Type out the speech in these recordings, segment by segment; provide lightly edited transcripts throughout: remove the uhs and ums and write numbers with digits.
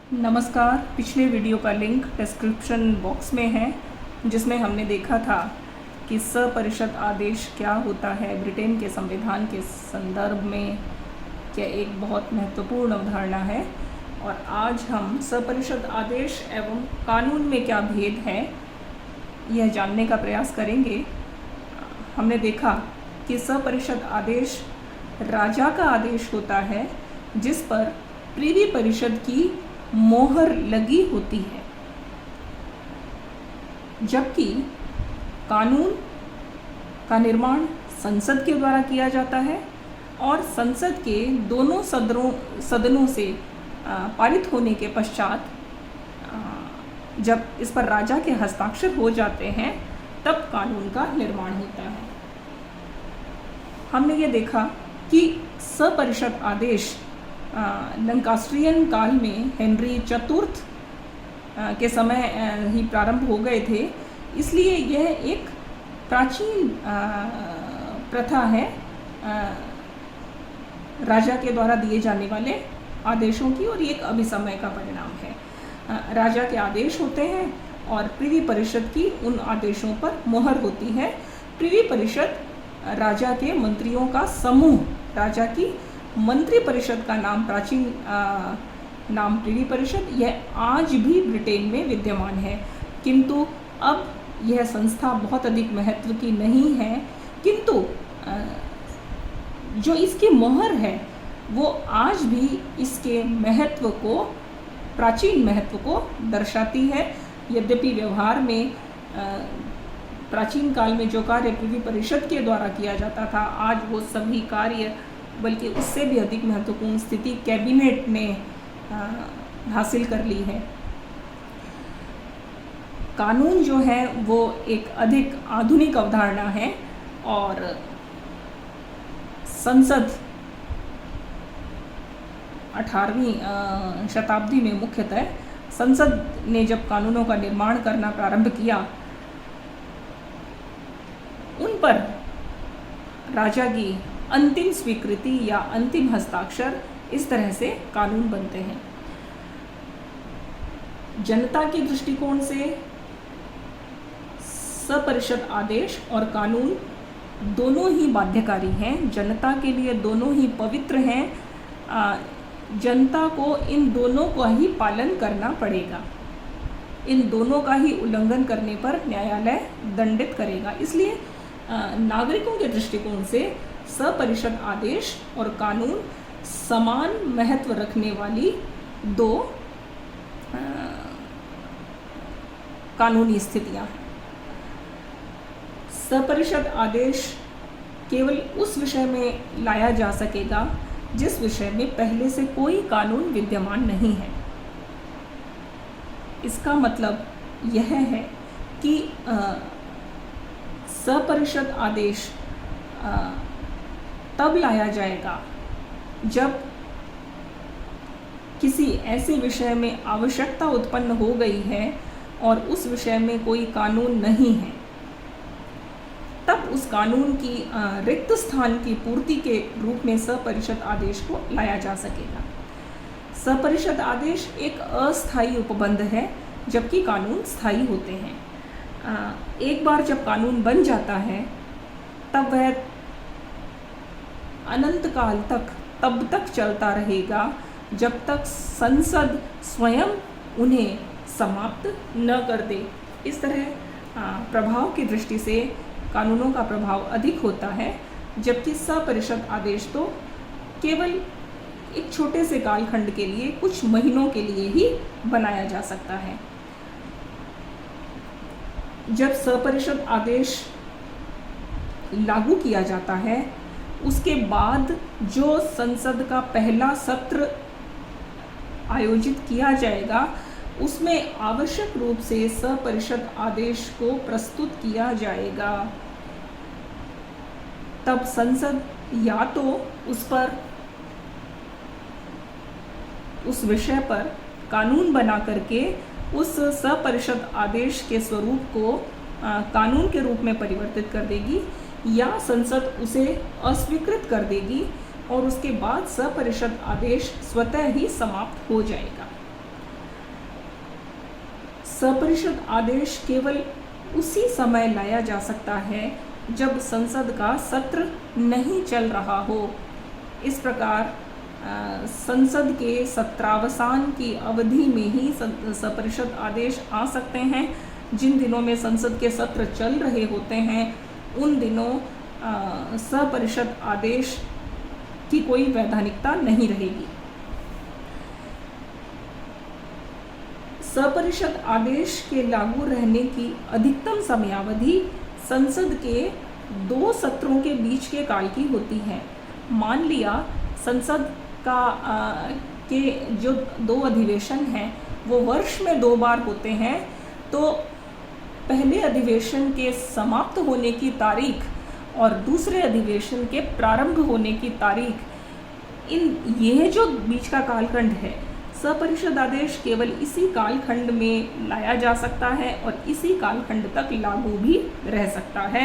नमस्कार। पिछले वीडियो का लिंक डिस्क्रिप्शन बॉक्स में है, जिसमें हमने देखा था कि सपरिषद आदेश क्या होता है ब्रिटेन के संविधान के संदर्भ में, क्या एक बहुत महत्वपूर्ण अवधारणा है। और आज हम सपरिषद आदेश एवं कानून में क्या भेद है यह जानने का प्रयास करेंगे। हमने देखा कि सपरिषद आदेश राजा का आदेश होता है जिस पर प्रीवी परिषद की मोहर लगी होती है, जबकि कानून का निर्माण संसद के द्वारा किया जाता है और संसद के दोनों सदनों से पारित होने के पश्चात जब इस पर राजा के हस्ताक्षर हो जाते हैं तब कानून का निर्माण होता है। हमने ये देखा कि सपरिषद आदेश लंकास्ट्रियन काल में हेनरी चतुर्थ के समय ही प्रारंभ हो गए थे, इसलिए यह एक प्राचीन प्रथा है राजा के द्वारा दिए जाने वाले आदेशों की, और ये एक अभिसमय का परिणाम है। राजा के आदेश होते हैं और प्रीवी परिषद की उन आदेशों पर मोहर होती है। प्रीवी परिषद राजा के मंत्रियों का समूह, राजा की मंत्री परिषद का नाम प्राचीन नाम प्रीवी परिषद, यह आज भी ब्रिटेन में विद्यमान है, किंतु अब यह संस्था बहुत अधिक महत्व की नहीं है, किंतु जो इसकी मोहर है वो आज भी इसके महत्व को, प्राचीन महत्व को दर्शाती है। यद्यपि व्यवहार में प्राचीन काल में जो कार्य प्रीवी परिषद के द्वारा किया जाता था, आज वो सभी कार्य, बल्कि उससे भी अधिक महत्वपूर्ण स्थिति कैबिनेट ने हासिल कर ली है। कानून जो है वो एक अधिक आधुनिक अवधारणा है और संसद 18वीं शताब्दी में मुख्यतः संसद ने जब कानूनों का निर्माण करना प्रारंभ किया, उन पर राजा की अंतिम स्वीकृति या अंतिम हस्ताक्षर, इस तरह से कानून बनते हैं। जनता के दृष्टिकोण से सपरिषद आदेश और कानून दोनों ही बाध्यकारी हैं, जनता के लिए दोनों ही पवित्र हैं। जनता को इन दोनों का ही पालन करना पड़ेगा, इन दोनों का ही उल्लंघन करने पर न्यायालय दंडित करेगा। इसलिए नागरिकों के दृष्टिकोण से सपरिषद आदेश और कानून समान महत्व रखने वाली दो कानूनी स्थितियां हैं। सपरिषद आदेश केवल उस विषय में लाया जा सकेगा जिस विषय में पहले से कोई कानून विद्यमान नहीं है। इसका मतलब यह है कि सपरिषद आदेश तब लाया जाएगा जब किसी ऐसे विषय में आवश्यकता उत्पन्न हो गई है और उस विषय में कोई कानून नहीं है, तब उस कानून की रिक्त स्थान की पूर्ति के रूप में सपरिषद आदेश को लाया जा सकेगा। सपरिषद आदेश एक अस्थायी उपबंध है, जबकि कानून स्थायी होते हैं। एक बार जब कानून बन जाता है तब वह अनंत काल तक तब तक चलता रहेगा जब तक संसद स्वयं उन्हें समाप्त न कर दे। इस तरह प्रभाव की दृष्टि से कानूनों का प्रभाव अधिक होता है, जबकि सपरिषद आदेश तो केवल एक छोटे से कालखंड के लिए, कुछ महीनों के लिए ही बनाया जा सकता है। जब सपरिषद आदेश लागू किया जाता है, उसके बाद जो संसद का पहला सत्र आयोजित किया जाएगा, उसमें आवश्यक रूप से सपरिषद आदेश को प्रस्तुत किया जाएगा। तब संसद या तो उस विषय पर कानून बना करके उस सपरिषद आदेश के स्वरूप को कानून के रूप में परिवर्तित कर देगी, या संसद उसे अस्वीकृत कर देगी और उसके बाद सपरिषद आदेश स्वतः ही समाप्त हो जाएगा। सपरिषद आदेश केवल उसी समय लाया जा सकता है जब संसद का सत्र नहीं चल रहा हो। इस प्रकार संसद के सत्रावसान की अवधि में ही सपरिषद आदेश आ सकते हैं। जिन दिनों में संसद के सत्र चल रहे होते हैं उन दिनों सपरिषद आदेश की कोई वैधानिकता नहीं रहेगी। सपरिषद आदेश के लागू रहने की अधिकतम समयावधि संसद के 2 सत्रों के बीच के काल की होती है। मान लिया संसद का के जो 2 अधिवेशन हैं वो वर्ष में 2 बार होते हैं, तो पहले अधिवेशन के समाप्त होने की तारीख और दूसरे अधिवेशन के प्रारंभ होने की तारीख, यह जो बीच का कालखंड है, सपरिषद आदेश केवल इसी कालखंड में लाया जा सकता है और इसी कालखंड तक लागू भी रह सकता है।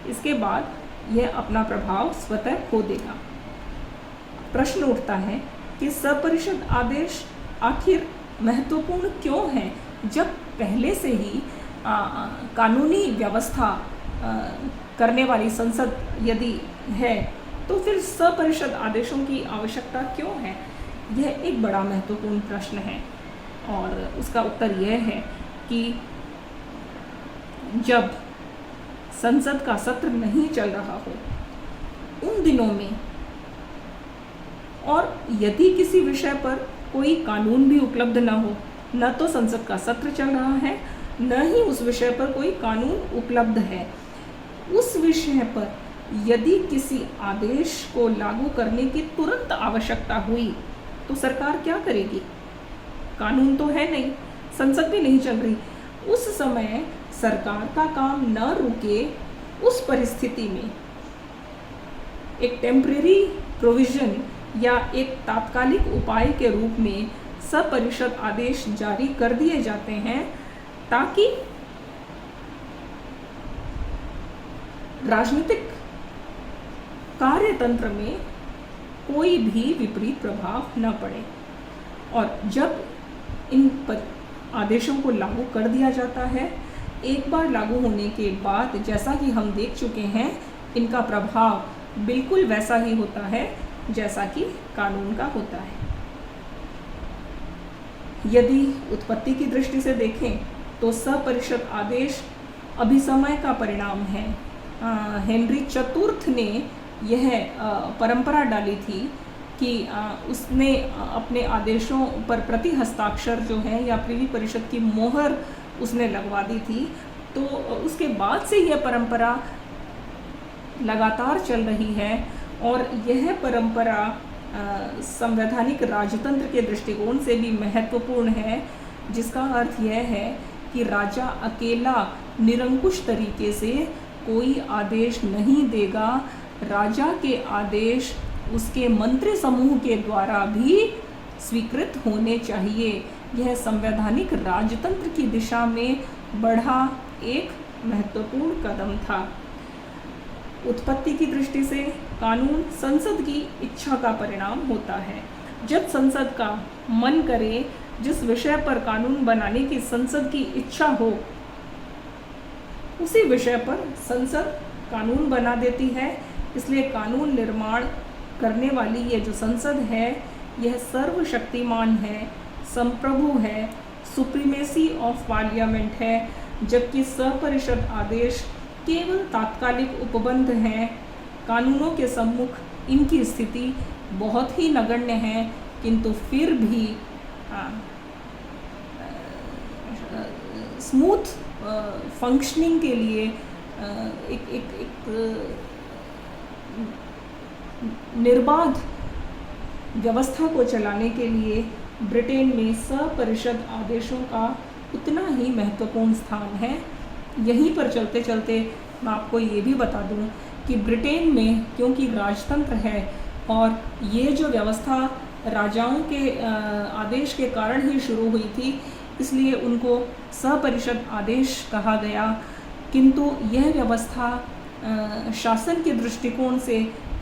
इसके बाद यह अपना प्रभाव स्वतः खो देगा। प्रश्न उठता है कि सपरिषद आदेश आखिर महत्वपूर्ण क्यों है, जब पहले से ही कानूनी व्यवस्था करने वाली संसद यदि है तो फिर सपरिषद आदेशों की आवश्यकता क्यों है? यह एक बड़ा महत्वपूर्ण प्रश्न है और उसका उत्तर यह है कि जब संसद का सत्र नहीं चल रहा हो उन दिनों में, और यदि किसी विषय पर कोई कानून भी उपलब्ध न हो, न तो संसद का सत्र चल रहा है न ही उस विषय पर कोई कानून उपलब्ध है, उस विषय पर यदि किसी आदेश को लागू करने की तुरंत आवश्यकता हुई तो सरकार क्या करेगी? कानून तो है नहीं, संसद भी नहीं चल रही, उस समय सरकार का काम न रुके, उस परिस्थिति में एक टेम्परेरी प्रोविजन या एक तात्कालिक उपाय के रूप में सपरिषद आदेश जारी कर दिए जाते हैं ताकि राजनीतिक कार्यतंत्र में कोई भी विपरीत प्रभाव न पड़े। और जब इन आदेशों को लागू कर दिया जाता है, एक बार लागू होने के बाद जैसा कि हम देख चुके हैं, इनका प्रभाव बिल्कुल वैसा ही होता है जैसा कि कानून का होता है। यदि उत्पत्ति की दृष्टि से देखें तो सपरिषद आदेश अभिसमय का परिणाम है। हेनरी चतुर्थ ने यह परंपरा डाली थी कि उसने अपने आदेशों पर प्रति हस्ताक्षर जो है या प्रिवी परिषद की मोहर उसने लगवा दी थी। तो उसके बाद से यह परंपरा लगातार चल रही है और यह परंपरा संवैधानिक राजतंत्र के दृष्टिकोण से भी महत्वपूर्ण है, जिसका अर्थ यह है कि राजा अकेला निरंकुश तरीके से कोई आदेश नहीं देगा। राजा के आदेश उसके मंत्री समूह के द्वारा भी स्वीकृत होने चाहिए। यह संवैधानिक राजतंत्र की दिशा में बढ़ा एक महत्वपूर्ण कदम था। उत्पत्ति की दृष्टि से कानून संसद की इच्छा का परिणाम होता है। जब संसद का मन करे, जिस विषय पर कानून बनाने की संसद की इच्छा हो, उसी विषय पर संसद कानून बना देती है। इसलिए कानून निर्माण करने वाली ये जो संसद है, यह सर्वशक्तिमान है, संप्रभु है, सुप्रीमेसी ऑफ पार्लियामेंट है, जबकि सपरिषद आदेश केवल तात्कालिक उपबंध हैं। कानूनों के सम्मुख इनकी स्थिति बहुत ही नगण्य है, किंतु फिर भी स्मूथ फंक्शनिंग के लिए एक निर्बाध व्यवस्था को चलाने के लिए ब्रिटेन में सपरिषद आदेशों का उतना ही महत्वपूर्ण स्थान है। यहीं पर चलते चलते मैं आपको ये भी बता दूं कि ब्रिटेन में क्योंकि राजतंत्र है और ये जो व्यवस्था राजाओं के आदेश के कारण ही शुरू हुई थी, इसलिए उनको सपरिषद आदेश कहा गया। किंतु यह व्यवस्था शासन के दृष्टिकोण से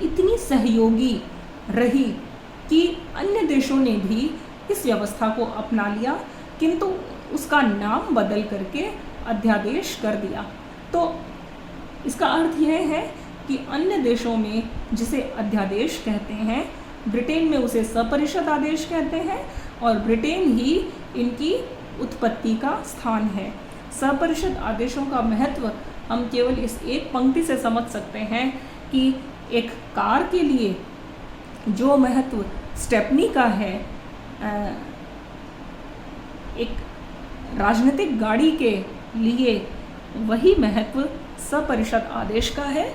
इतनी सहयोगी रही कि अन्य देशों ने भी इस व्यवस्था को अपना लिया, किंतु उसका नाम बदल करके अध्यादेश कर दिया। तो इसका अर्थ यह है कि अन्य देशों में जिसे अध्यादेश कहते हैं, ब्रिटेन में उसे सपरिषद आदेश कहते हैं और ब्रिटेन ही इनकी उत्पत्ति का स्थान है। सपरिषद आदेशों का महत्व हम केवल इस एक पंक्ति से समझ सकते हैं कि एक कार के लिए जो महत्व स्टेपनी का है, एक राजनीतिक गाड़ी के लिए वही महत्व सपरिषद आदेश का है।